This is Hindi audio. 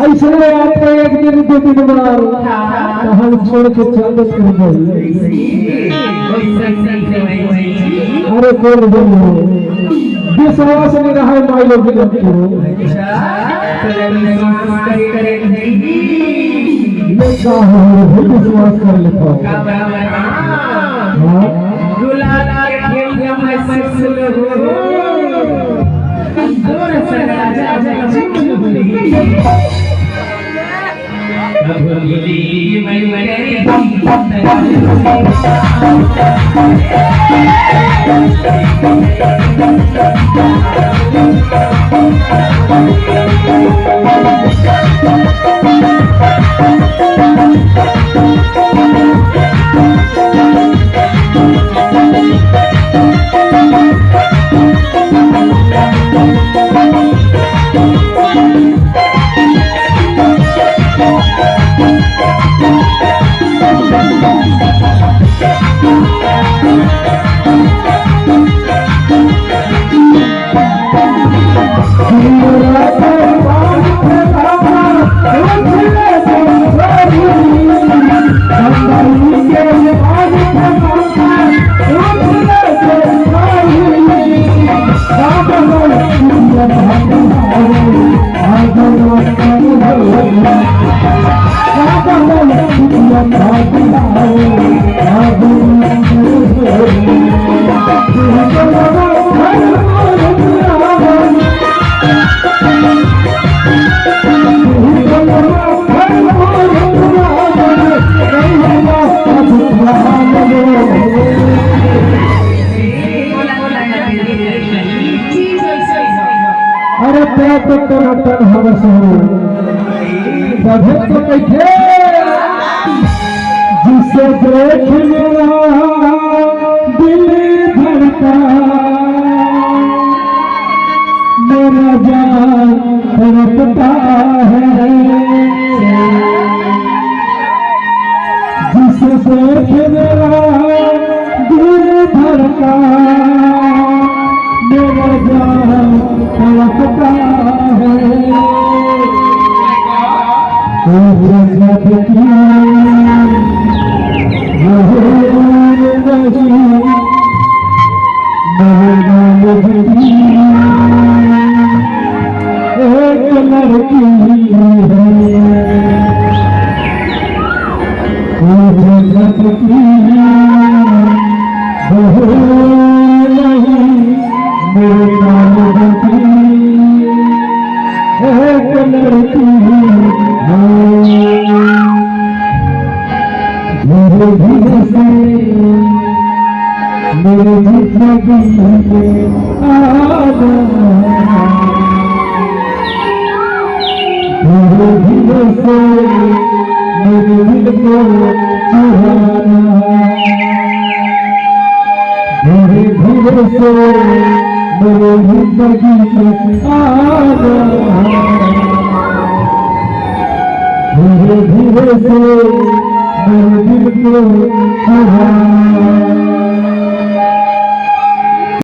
ऐसे आपको एक दिन दो दिन बार कहानी छोड़ के चल कर गई। अरे कौन बोलो विश्वास नहीं रहा माई लोग विश्वास कर लेता जिसे देख मेरा दिल धड़का मेरा जान तड़पता है। जिसे देख मेरा दिल धड़का मेरा जान तड़पता है। मेरे जिंदगी में आना धीरे धीरे से मेरे दिल को चुराना धीरे धीरे से मेरे जिंदगी में आना धीरे धीरे से मेरे दिल को चुराना।